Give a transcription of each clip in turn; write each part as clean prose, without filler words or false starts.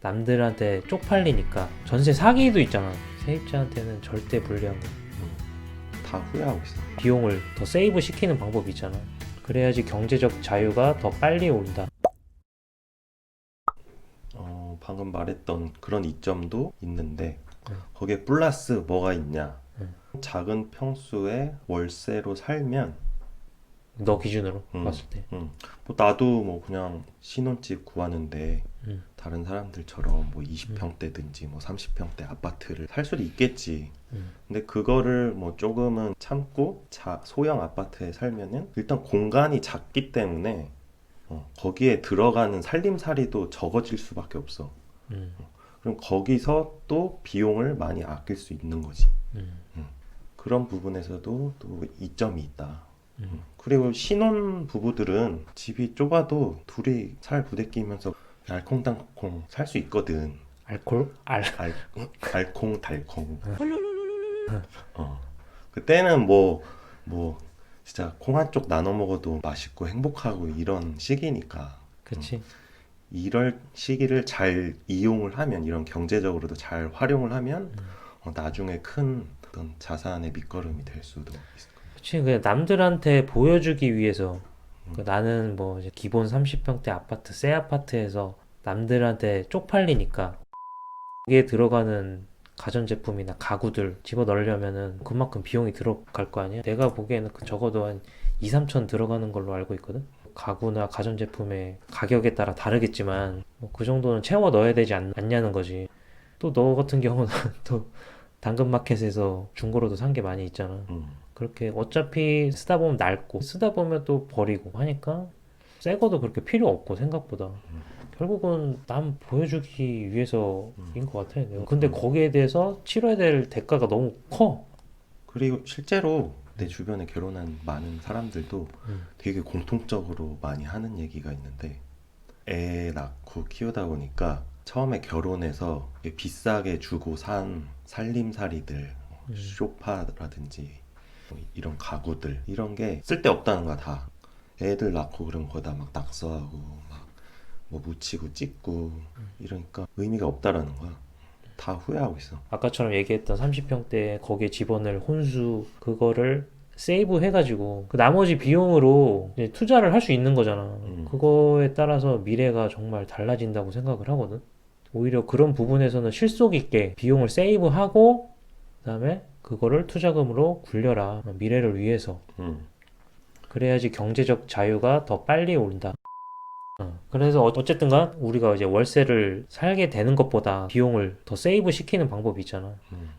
남들한테 쪽팔리니까 전세 사기도 있잖아. 세입자한테는 절대 불리한 거. 다 후회하고 있어. 비용을 더 세이브 시키는 방법이 있잖아. 그래야지 경제적 자유가 더 빨리 온다. 방금 말했던 그런 이점도 있는데 응. 거기에 플러스 뭐가 있냐? 응. 작은 평수의 월세로 살면 너 기준으로 음. 봤을 때. 뭐 나도 뭐 그냥 신혼집 구하는데 응. 다른 사람들처럼 뭐 20평대든지 뭐 30평대 아파트를 살 수도 있겠지. 응. 근데 그거를 뭐 조금은 참고 소형 아파트에 살면은 일단 공간이 작기 때문에 거기에 들어가는 살림살이도 적어질 수밖에 없어. 응. 그럼 거기서 또 비용을 많이 아낄 수 있는 거지. 응. 그런 부분에서도 또 이점이 있다. 응. 그리고 신혼 부부들은 집이 좁아도 둘이 살 부대끼면서 알콩달콩 살 수 있거든. 알콜? 알콩달콩. 그때는 뭐 진짜 콩 한 쪽 나눠 먹어도 맛있고 행복하고 이런 시기니까. 그치. 이럴 시기를 잘 이용을 하면, 이런 경제적으로도 잘 활용을 하면 나중에 큰 어떤 자산의 밑거름이 될 수도 있을 거예요. 그치. 그 남들한테 보여주기 위해서 그 나는 뭐 이제 기본 30평대 아파트, 새 아파트에서 남들한테 쪽팔리니까 거기에 들어가는 가전제품이나 가구들 집어넣으려면은 그만큼 비용이 들어갈 거 아니야? 내가 보기에는 그 적어도 한 2, 3천 들어가는 걸로 알고 있거든? 가구나 가전제품의 가격에 따라 다르겠지만 뭐그 정도는 채워 넣어야 되지 않냐는 거지. 또 너 같은 경우는 또 당근마켓에서 중고로도 산 게 많이 있잖아. 음, 그렇게 어차피 쓰다 보면 낡고 쓰다 보면 또 버리고 하니까 새 거도 그렇게 필요 없고 생각보다 결국은 남 보여주기 위해서인 것 같아. 근데 거기에 대해서 치러야 될 대가가 너무 커. 그리고 실제로 내 주변에 결혼한 많은 사람들도 되게 공통적으로 많이 하는 얘기가 있는데, 애 낳고 키우다 보니까 처음에 결혼해서 비싸게 주고 산 살림살이들, 소파라든지 이런 가구들, 이런 게 쓸데없다는 거야. 다 애들 낳고 그러면 거기다 막 낙서하고 막 뭐 묻히고 찍고 이러니까 의미가 없다라는 거야. 다 후회하고 있어. 아까처럼 얘기했던 30평대 거기에 집어넣을 혼수 그거를 세이브 해가지고 그 나머지 비용으로 이제 투자를 할 수 있는 거잖아. 그거에 따라서 미래가 정말 달라진다고 생각을 하거든. 오히려 그런 부분에서는 실속 있게 비용을 세이브하고 그다음에 그거를 투자금으로 굴려라. 미래를 위해서. 그래야지 경제적 자유가 더 빨리 온다. 그래서 어쨌든간 우리가 이제 월세를 살게 되는 것보다 비용을 더 세이브 시키는 방법이 있잖아.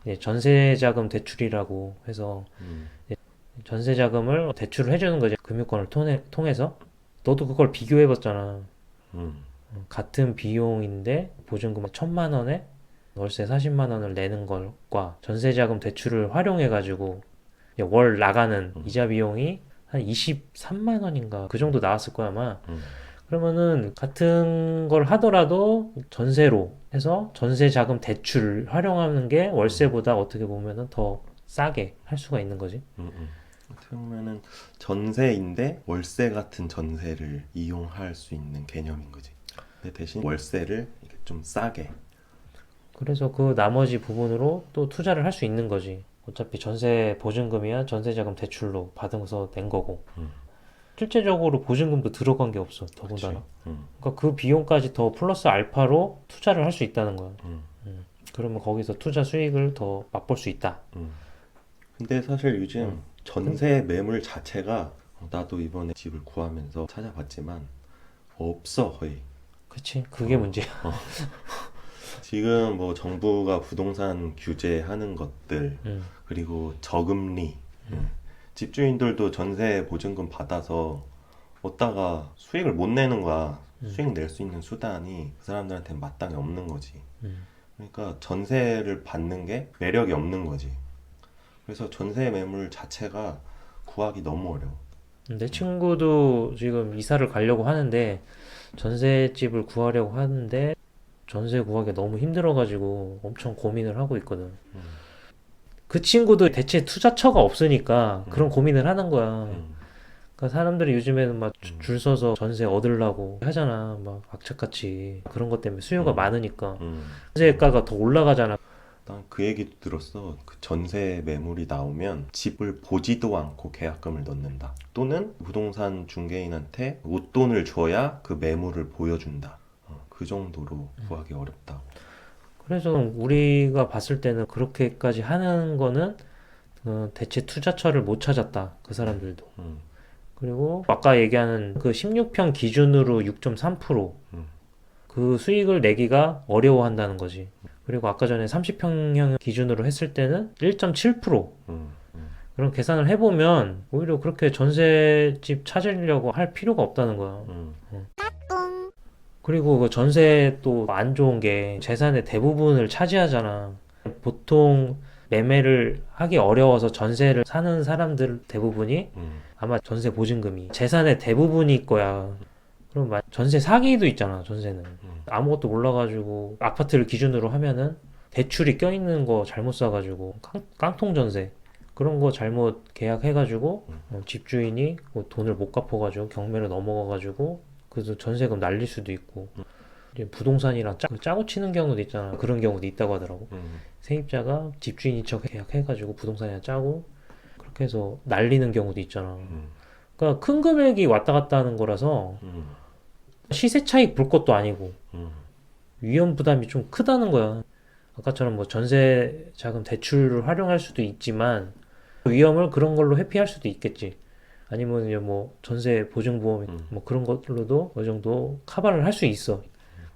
이제 전세자금 대출이라고 해서 이제 전세자금을 대출을 해주는 거지. 금융권을 통해서. 너도 그걸 비교해봤잖아. 같은 비용인데 보증금 1,000만 원에 월세 40만 원을 내는 것과 전세자금 대출을 활용해가지고 월 나가는 이자 비용이 한 23만 원인가 그 정도 나왔을 거야 아마. 그러면은 같은 걸 하더라도 전세로 해서 전세자금 대출 활용하는 게 월세보다 어떻게 보면은 더 싸게 할 수가 있는 거지. 어떻게 보면은 전세인데 월세 같은 전세를 이용할 수 있는 개념인 거지. 근데 대신 월세를 이렇게 좀 싸게. 그래서 그 나머지 부분으로 또 투자를 할 수 있는 거지. 어차피 전세 보증금이야 전세자금 대출로 받아서 낸 거고. 실제적으로 보증금도 들어간 게 없어. 더군다나. 그러니까 그 비용까지 더 플러스 알파로 투자를 할 수 있다는 거야. 그러면 거기서 투자 수익을 더 맛볼 수 있다. 근데 사실 요즘 전세 매물 자체가, 나도 이번에 집을 구하면서 찾아봤지만 없어 거의. 그치? 그게 문제야. 지금 뭐 정부가 부동산 규제하는 것들, 그리고 저금리, 집주인들도 전세 보증금 받아서 얻다가 수익을 못 내는 거야. 수익 낼 수 있는 수단이 그 사람들한테 마땅히 없는 거지. 그러니까 전세를 받는 게 매력이 없는 거지. 그래서 전세 매물 자체가 구하기 너무 어려워. 내 친구도 지금 이사를 가려고 하는데 전셋집을 구하려고 하는데 전세 구하기 너무 힘들어가지고 엄청 고민을 하고 있거든. 그 친구도 대체 투자처가 없으니까 그런 고민을 하는 거야. 그러니까 사람들이 요즘에는 막 줄 서서 전세 얻으려고 하잖아. 막 악착같이. 그런 것 때문에 수요가 많으니까 전세가가 더 올라가잖아. 난 그 얘기도 들었어. 그 전세 매물이 나오면 집을 보지도 않고 계약금을 넣는다. 또는 부동산 중개인한테 웃돈을 줘야 그 매물을 보여준다. 그 정도로 구하기 어렵다고. 그래서 우리가 봤을 때는 그렇게까지 하는 거는 대체 투자처를 못 찾았다. 그 사람들도. 음, 그리고 아까 얘기하는 그 16평 기준으로 6.3%. 음, 그 수익을 내기가 어려워한다는 거지. 그리고 아까 전에 30평형 기준으로 했을 때는 1.7%. 음, 음, 그런 계산을 해보면 오히려 그렇게 전세집 찾으려고 할 필요가 없다는 거야. 음, 그리고 그 전세 또 안 좋은 게 재산의 대부분을 차지하잖아. 보통 매매를 하기 어려워서 전세를 사는 사람들 대부분이 아마 전세 보증금이 재산의 대부분일 거야. 그럼 전세 사기도 있잖아, 전세는. 아무것도 몰라가지고 아파트를 기준으로 하면은 대출이 껴있는 거 잘못 사가지고 깡통 전세 그런 거 잘못 계약해가지고 집주인이 뭐 돈을 못 갚아가지고 경매로 넘어가가지고 그래서 전세금 날릴 수도 있고 이제 부동산이랑 짜고 치는 경우도 있잖아. 그런 경우도 있다고 하더라고. 세입자가 집주인인 척 계약해가지고 부동산이랑 짜고 그렇게 해서 날리는 경우도 있잖아. 그러니까 큰 금액이 왔다 갔다 하는 거라서 시세 차익 볼 것도 아니고 위험 부담이 좀 크다는 거야. 아까처럼 뭐 전세 자금 대출을 활용할 수도 있지만 위험을 그런 걸로 회피할 수도 있겠지. 아니면 이제 뭐 전세 보증보험 뭐 그런 걸로도 어느 정도 커버를 할 수 있어.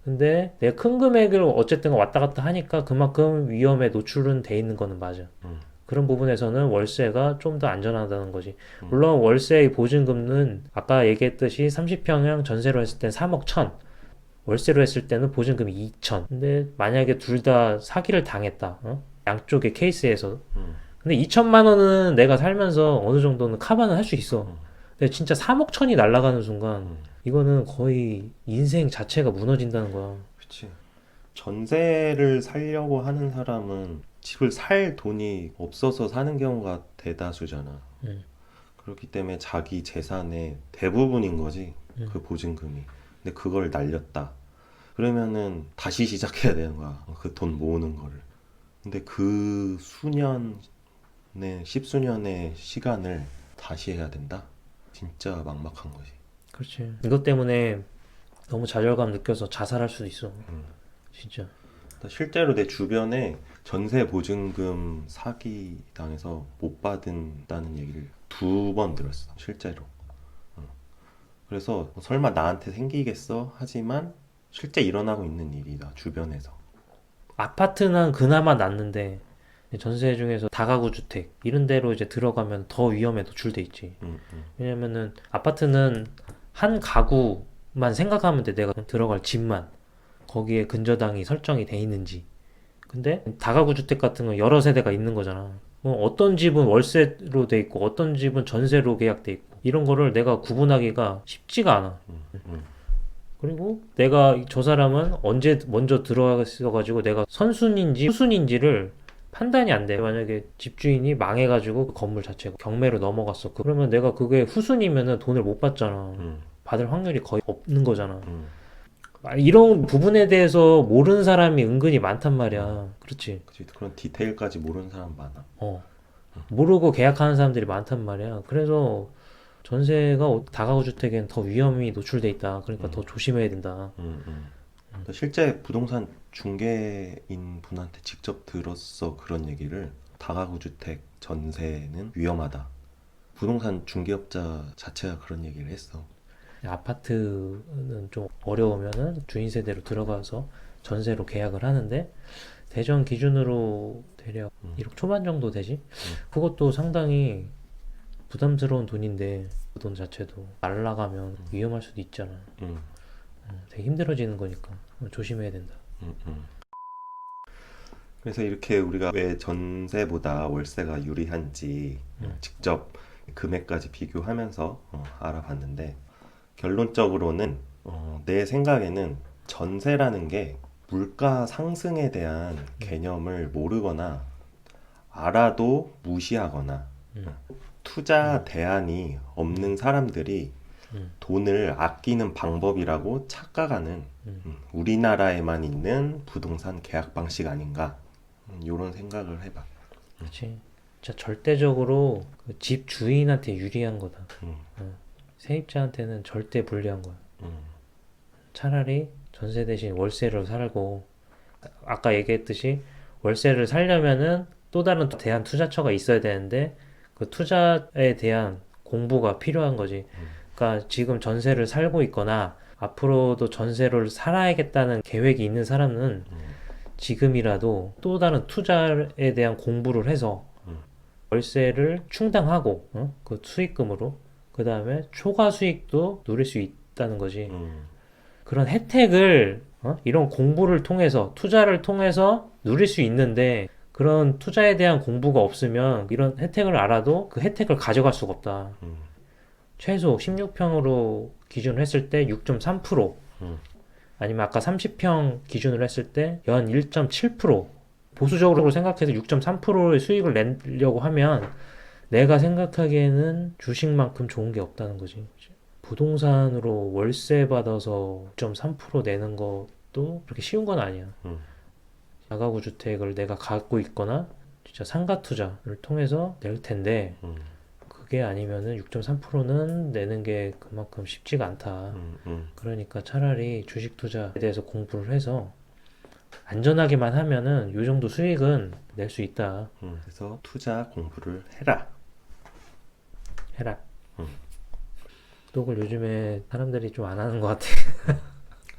근데 내가 큰 금액을 어쨌든 왔다 갔다 하니까 그만큼 위험에 노출은 돼 있는 거는 맞아. 그런 부분에서는 월세가 좀 더 안전하다는 거지. 물론 월세의 보증금은 아까 얘기했듯이 30평형 전세로 했을 땐 3억 1천, 월세로 했을 때는 보증금이 2천. 근데 만약에 둘 다 사기를 당했다. 양쪽의 케이스에서. 근데 2천만 원은 내가 살면서 어느 정도는 커버는 할 수 있어. 근데 진짜 3억 천이 날아가는 순간 이거는 거의 인생 자체가 무너진다는 거야. 그치. 전세를 살려고 하는 사람은 집을 살 돈이 없어서 사는 경우가 대다수잖아. 그렇기 때문에 자기 재산의 대부분인 거지, 그 보증금이. 근데 그걸 날렸다. 그러면은 다시 시작해야 되는 거야. 그 돈 모으는 거를. 근데 그 십수년의 시간을 다시 해야 된다? 진짜 막막한 거지. 그렇지. 이것 때문에 너무 좌절감 느껴서 자살할 수도 있어. 진짜. 실제로 내 주변에 전세 보증금 사기 당해서 못 받은다는 얘기를 2번 들었어. 실제로. 그래서 설마 나한테 생기겠어? 하지만 실제 일어나고 있는 일이다. 주변에서. 아파트는 그나마 낫는데 전세 중에서 다가구 주택 이런 데로 이제 들어가면 더 위험에 노출돼 있지. 왜냐면은 아파트는 한 가구만 생각하면 돼. 내가 들어갈 집만. 거기에 근저당이 설정이 돼 있는지. 근데 다가구 주택 같은 건 여러 세대가 있는 거잖아. 어떤 집은 월세로 돼 있고 어떤 집은 전세로 계약돼 있고 이런 거를 내가 구분하기가 쉽지가 않아. 그리고 내가 저 사람은 언제 먼저 들어가가지고 내가 선순인지 후순인지를 판단이 안 돼. 만약에 집주인이 망해가지고 그 건물 자체가 경매로 넘어갔어. 그러면 내가 그게 후순이면은 돈을 못 받잖아. 받을 확률이 거의 없는 거잖아. 이런 부분에 대해서 모르는 사람이 은근히 많단 말이야. 그렇지. 그치, 그런 디테일까지 모르는 사람 많아. 모르고 계약하는 사람들이 많단 말이야. 그래서 전세가 다가구 주택엔 더 위험이 노출돼 있다. 그러니까 더 조심해야 된다. 실제 부동산 중개인 분한테 직접 들었어. 그런 얘기를. 다가구 주택 전세는 위험하다. 부동산 중개업자 자체가 그런 얘기를 했어. 아파트는 좀 어려우면은 주인 세대로 들어가서 전세로 계약을 하는데 대전 기준으로 대략 1억 초반 정도 되지? 그것도 상당히 부담스러운 돈인데 그 돈 자체도 날라가면 위험할 수도 있잖아. 되게 힘들어지는 거니까 조심해야 된다. 그래서 이렇게 우리가 왜 전세보다 월세가 유리한지 직접 금액까지 비교하면서 알아봤는데, 결론적으로는 내 생각에는 전세라는 게 물가 상승에 대한 개념을 모르거나 알아도 무시하거나 투자 대안이 없는 사람들이 돈을 아끼는 방법이라고 착각하는 우리나라에만 있는 부동산 계약 방식 아닌가 이런 생각을 해봐. 그렇지. 진짜 절대적으로 그집 주인한테 유리한 거다. 세입자한테는 절대 불리한 거야. 차라리 전세 대신 월세로 살고, 아까 얘기했듯이 월세를 살려면은 또 다른 대안 투자처가 있어야 되는데 그 투자에 대한 공부가 필요한 거지. 그러니까 지금 전세를 살고 있거나 앞으로도 전세를 살아야겠다는 계획이 있는 사람은 지금이라도 또 다른 투자에 대한 공부를 해서 월세를 충당하고 그 수익금으로 그 다음에 초과 수익도 누릴 수 있다는 거지. 그런 혜택을 이런 공부를 통해서 투자를 통해서 누릴 수 있는데 그런 투자에 대한 공부가 없으면 이런 혜택을 알아도 그 혜택을 가져갈 수가 없다. 최소 16평으로 기준을 했을 때 6.3%, 아니면 아까 30평 기준으로 했을 때 연 1.7%, 보수적으로 생각해서 6.3%의 수익을 내려고 하면 내가 생각하기에는 주식만큼 좋은 게 없다는 거지. 부동산으로 월세 받아서 6.3% 내는 것도 그렇게 쉬운 건 아니야. 다가구 주택을 내가 갖고 있거나 진짜 상가 투자를 통해서 낼 텐데 그게 아니면은 6.3%는 내는 게 그만큼 쉽지가 않다. 그러니까 차라리 주식 투자에 대해서 공부를 해서 안전하게만 하면은 요 정도 수익은 낼 수 있다. 그래서 투자 공부를 해라. 해라. 구독을 요즘에 사람들이 좀 안 하는 것 같아.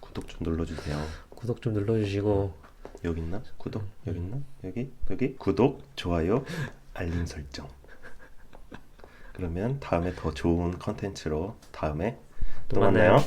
구독 좀 눌러주세요. 구독 좀 눌러주시고. 여기 있나? 구독 여기 있나? 여기 구독, 좋아요, 알림 설정. 그러면 다음에 더 좋은 컨텐츠로 다음에 또 만나요.